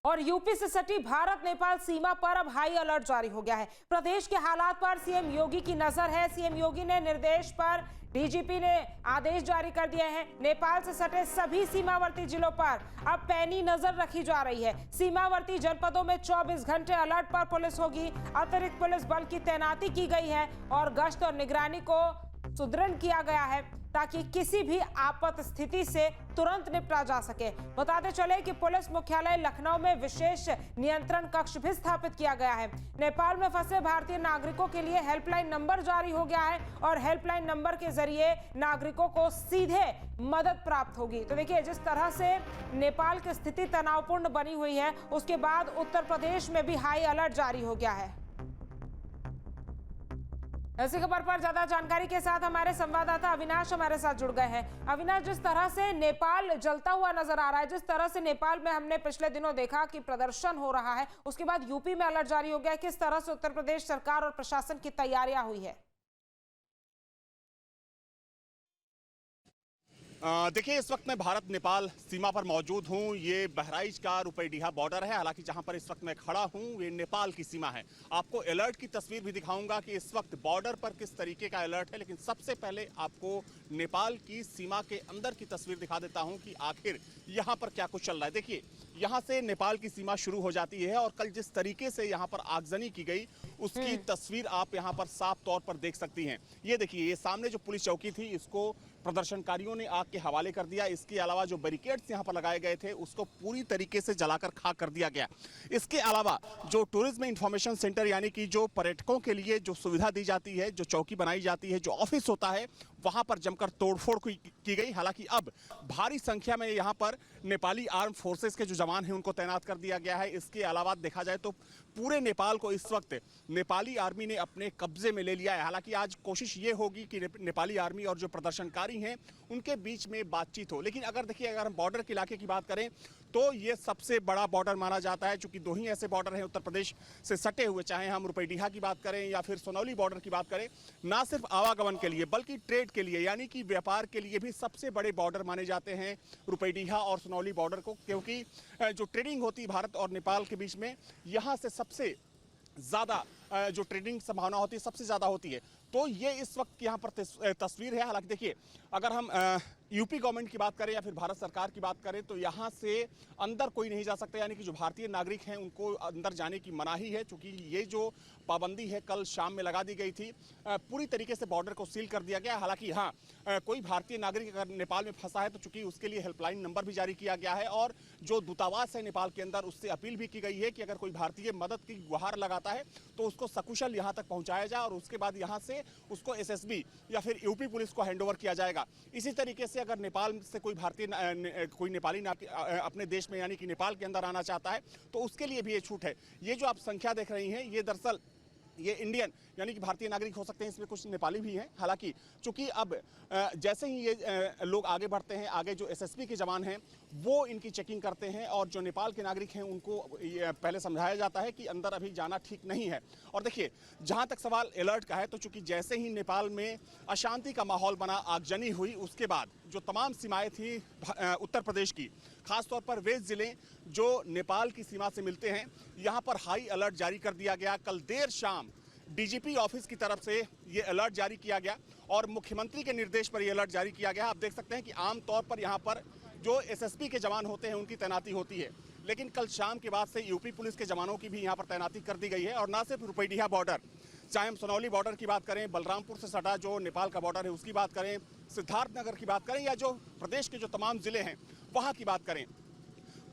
और यूपी से सटी भारत नेपाल सीमा पर अब हाई अलर्ट जारी हो गया है। प्रदेश के हालात पर सीएम योगी की नजर है। सीएम योगी ने निर्देश पर डीजीपी ने आदेश जारी कर दिए हैं। नेपाल से सटे सभी सीमावर्ती जिलों पर अब पैनी नजर रखी जा रही है। सीमावर्ती जनपदों में 24 घंटे अलर्ट पर पुलिस होगी। अतिरिक्त पुलिस बल की तैनाती की गई है और गश्त और निगरानी को सुदृढ़ किया गया है ताकि किसी भी आपात स्थिति से तुरंत निपटा जा सके। बताते चले कि पुलिस मुख्यालय लखनऊ में विशेष नियंत्रण कक्ष भी स्थापित किया गया है। नेपाल में फंसे भारतीय नागरिकों के लिए हेल्पलाइन नंबर जारी हो गया है और हेल्पलाइन नंबर के जरिए नागरिकों को सीधे मदद प्राप्त होगी। तो देखिए, जिस तरह से नेपाल की स्थिति तनावपूर्ण बनी हुई है, उसके बाद उत्तर प्रदेश में भी हाई अलर्ट जारी हो गया है। इसी खबर पर ज्यादा जानकारी के साथ हमारे संवाददाता अविनाश हमारे साथ जुड़ गए हैं। अविनाश, जिस तरह से नेपाल जलता हुआ नजर आ रहा है, जिस तरह से नेपाल में हमने पिछले दिनों देखा कि प्रदर्शन हो रहा है, उसके बाद यूपी में अलर्ट जारी हो गया है, किस तरह से उत्तर प्रदेश सरकार और प्रशासन की तैयारियां हुई है? देखिए, इस वक्त मैं भारत नेपाल सीमा पर मौजूद हूँ। ये बहराइच का रुपईडीहा बॉर्डर है। हालांकि जहाँ पर इस वक्त मैं खड़ा हूँ ये नेपाल की सीमा है। आपको अलर्ट की तस्वीर भी दिखाऊंगा कि इस वक्त बॉर्डर पर किस तरीके का अलर्ट है, लेकिन सबसे पहले आपको नेपाल की सीमा के अंदर की तस्वीर दिखा देता हूँ कि आखिर यहाँ पर क्या कुछ चल रहा है। देखिए, यहाँ से नेपाल की सीमा शुरू हो जाती है और कल जिस तरीके से यहाँ पर आगजनी की गई उसकी तस्वीर आप यहाँ पर साफ तौर पर देख सकती हैं। ये देखिए, ये सामने जो पुलिस चौकी थी इसको प्रदर्शनकारियों ने आग के हवाले कर दिया। इसके अलावा जो बैरिकेड्स यहाँ पर लगाए गए थे उसको पूरी तरीके से जलाकर खाक कर दिया गया। इसके अलावा जो टूरिज्म इंफॉर्मेशन सेंटर यानी कि जो पर्यटकों के लिए जो सुविधा दी जाती है, जो चौकी बनाई जाती है, जो ऑफिस होता है, वहां पर जमकर तोड़फोड़ की गई। हालांकि अब भारी संख्या में यहाँ पर नेपाली आर्म फोर्सेस के जो जवान हैं उनको तैनात कर दिया गया है। इसके अलावा देखा जाए तो पूरे नेपाल को इस वक्त नेपाली आर्मी ने अपने कब्जे में ले लिया है। हालांकि आज कोशिश ये होगी कि नेपाली आर्मी और जो प्रदर्शनकारी हैं उनके बीच में बातचीत हो। लेकिन अगर देखिए, अगर हम बॉर्डर के इलाके की बात करें तो ये सबसे बड़ा बॉर्डर माना जाता है, चूंकि दो ही ऐसे बॉर्डर हैं उत्तर प्रदेश से सटे हुए, चाहे हम रुपईडीहा की बात करें या फिर सोनौली बॉर्डर की बात करें। ना सिर्फ आवागमन के लिए बल्कि ट्रेड के लिए यानी कि व्यापार के लिए भी सबसे बड़े बॉर्डर माने जाते हैं रुपईडीहा और सोनौली बॉर्डर को, क्योंकि जो ट्रेडिंग होती है भारत और नेपाल के बीच में, यहाँ से सबसे ज़्यादा जो ट्रेडिंग संभावना होती है सबसे ज़्यादा होती है। तो ये इस वक्त यहाँ पर तस्वीर है। हालांकि देखिए, अगर हम यूपी गवर्नमेंट की बात करें या फिर भारत सरकार की बात करें तो यहाँ से अंदर कोई नहीं जा सकता, यानी कि जो भारतीय नागरिक हैं उनको अंदर जाने की मनाही है। क्योंकि ये जो पाबंदी है कल शाम में लगा दी गई थी, पूरी तरीके से बॉर्डर को सील कर दिया गया। हालांकि हाँ, कोई भारतीय नागरिक अगर नेपाल में फंसा है तो चूंकि उसके लिए हेल्पलाइन नंबर भी जारी किया गया है और जो दूतावास है नेपाल के अंदर उससे अपील भी की गई है कि अगर कोई भारतीय मदद की गुहार लगाता है तो उसको सकुशल यहाँ तक पहुँचाया जाए और उसके बाद यहाँ से उसको एसएसबी या फिर यूपी पुलिस को हैंडओवर किया जाएगा। इसी तरीके से अगर नेपाल से कोई कोई नेपाली अपने देश में यानी कि नेपाल के अंदर आना चाहता है तो उसके लिए भी ये छूट है। ये जो आप संख्या देख रही हैं ये दरअसल ये इंडियन यानी कि भारतीय नागरिक हो सकते हैं, इसमें कुछ नेपाली भी हैं। हालांकि चूंकि अब जैसे ही ये लोग आगे बढ़ते हैं, आगे जो एसएसबी के जवान हैं वो इनकी चेकिंग करते हैं और जो नेपाल के नागरिक हैं उनको पहले समझाया जाता है कि अंदर अभी जाना ठीक नहीं है। और देखिए, जहां तक सवाल अलर्ट का है तो चूंकि जैसे ही नेपाल में अशांति का माहौल बना, आगजनी हुई, उसके बाद जो तमाम सीमाएं थी उत्तर प्रदेश की, खासतौर पर वे जिले जो नेपाल की सीमा से मिलते हैं, यहाँ पर हाई अलर्ट जारी कर दिया गया। कल देर शाम डीजीपी ऑफिस की तरफ से ये अलर्ट जारी किया गया और मुख्यमंत्री के निर्देश पर ये अलर्ट जारी किया गया। आप देख सकते हैं कि आमतौर पर यहाँ पर जो एसएसबी के जवान होते हैं उनकी तैनाती होती है, लेकिन कल शाम के बाद से यूपी पुलिस के जवानों की भी यहाँ पर तैनाती कर दी गई है। और ना सिर्फ रुपईडीहा बॉर्डर, चाहे हम सोनौली बॉर्डर की बात करें, बलरामपुर से सटा जो नेपाल का बॉर्डर है उसकी बात करें, सिद्धार्थनगर की बात करें या जो प्रदेश के जो तमाम जिले हैं वहाँ की बात करें,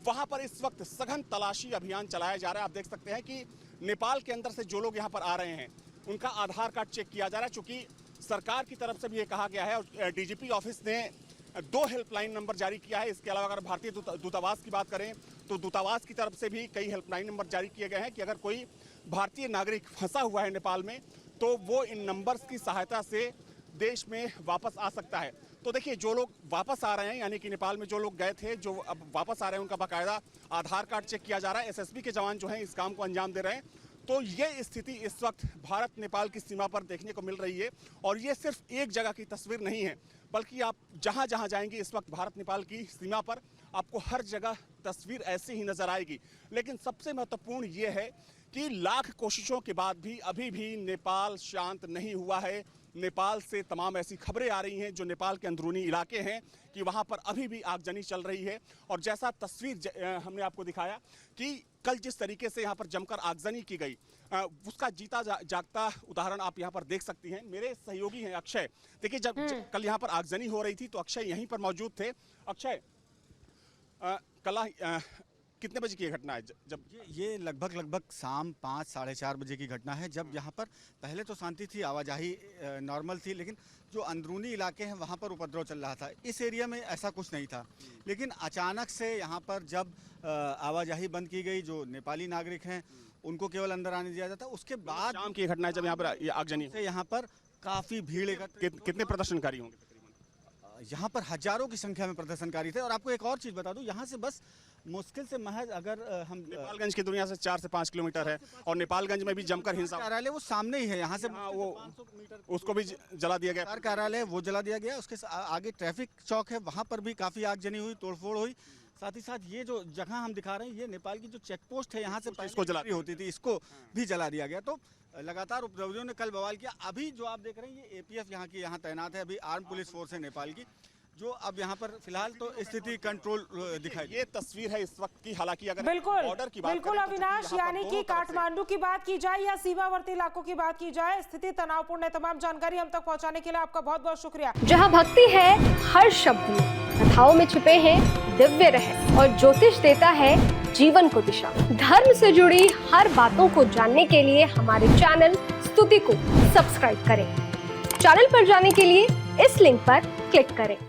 वहाँ पर इस वक्त सघन तलाशी अभियान चलाया जा रहा है। आप देख सकते हैं कि नेपाल के अंदर से जो लोग यहाँ पर आ रहे हैं उनका आधार कार्ड चेक किया जा रहा है। चूंकि सरकार की तरफ से भी ये कहा गया है और डीजीपी ऑफिस ने 2 हेल्पलाइन नंबर जारी किया है। इसके अलावा अगर भारतीय दूतावास की बात करें तो दूतावास की तरफ से भी कई हेल्पलाइन नंबर जारी किए गए हैं कि अगर कोई भारतीय नागरिक फंसा हुआ है नेपाल में तो वो इन नंबर्स की सहायता से देश में वापस आ सकता है। तो देखिए, जो लोग वापस आ रहे हैं यानी कि नेपाल में जो लोग गए थे, जो अब वापस आ रहे हैं, उनका बाकायदा आधार कार्ड चेक किया जा रहा है। एसएसबी के जवान जो हैं इस काम को अंजाम दे रहे हैं। तो ये स्थिति इस वक्त भारत नेपाल की सीमा पर देखने को मिल रही है और ये सिर्फ एक जगह की तस्वीर नहीं है, बल्कि आप जहां जहां जाएंगे इस वक्त भारत नेपाल की सीमा पर आपको हर जगह तस्वीर ऐसी ही नजर आएगी। लेकिन सबसे महत्वपूर्ण ये है कि लाख कोशिशों के बाद भी अभी भी नेपाल शांत नहीं हुआ है। नेपाल से तमाम ऐसी खबरें आ रही हैं जो नेपाल के अंदरूनी इलाके हैं कि वहां पर अभी भी आगजनी चल रही है। और जैसा तस्वीर हमने आपको दिखाया कि कल जिस तरीके से यहाँ पर जमकर आगजनी की गई, उसका जीता जागता उदाहरण आप यहाँ पर देख सकती हैं। मेरे सहयोगी हैं अक्षय। देखिए, जब कल यहाँ पर आगजनी हो रही थी तो अक्षय यहीं पर मौजूद थे। अक्षय, कल कितने बजे की ये घटना है? जब ये लगभग शाम 5 साढ़े 4 बजे की घटना है, जब यहाँ पर पहले तो शांति थी, आवाजाही नॉर्मल थी, लेकिन जो अंदरूनी इलाके हैं वहाँ पर उपद्रव चल रहा था। इस एरिया में ऐसा कुछ नहीं था, लेकिन अचानक से यहाँ पर जब आवाजाही बंद की गई, जो नेपाली नागरिक हैं उनको केवल अंदर आने दिया जाता, उसके बाद शाम की घटना है जब यहाँ पर आगजनी से यहाँ पर काफ़ी भीड़ एकत्र। कितने प्रदर्शनकारी होंगे? यहाँ पर हजारों की संख्या में प्रदर्शनकारी थे। और आपको एक और चीज़ बता दूं, यहाँ से बस मुश्किल से महज अगर हम नेपालगंज की दुनिया से 4 से 5 किलोमीटर है और नेपालगंज में भी जमकर हिंसा। कार्यालय वो सामने ही है, यहाँ से वो 500 मीटर उसको भी जला दिया गया। सरकार कार्यालय वो जला दिया गया। उसके आगे ट्रैफिक चौक है, वहाँ पर भी काफ़ी आगजनी हुई, तोड़फोड़ हुई। साथ ही साथ ये जो जगह हम दिखा रहे हैं, ये नेपाल की जो चेक पोस्ट है, यहाँ से इसको जला होती थी, इसको भी जला दिया गया। तो लगातार उपद्रवियों ने कल बवाल किया। अभी जो आप देख रहे हैं ये APF यहाँ की यहाँ तैनात है, अभी आर्म पुलिस फोर्स है नेपाल की, जो अब यहाँ पर फिलहाल तो स्थिति कंट्रोल दिखाई। ये तस्वीर है इस वक्त की। हालांकि अगर बिल्कुल बॉर्डर की बात बिल्कुल करें तो अविनाश, यहाँ पर यानी कि दोनों तरफ से- काठमांडू की बात की जाए या सीमावर्ती इलाकों की बात की जाए, स्थिति तनावपूर्ण है। तमाम जानकारी हम तक पहुंचाने के लिए आपका बहुत बहुत शुक्रिया। जहां भक्ति है हर शब्द में, कथाओं में छिपे हैं दिव्य रहस्य और ज्योतिष देता है जीवन को दिशा। धर्म से जुड़ी हर बातों को जानने के लिए हमारे चैनल स्तुति को सब्सक्राइब करें। चैनल पर जाने के लिए इस लिंक पर क्लिक करें।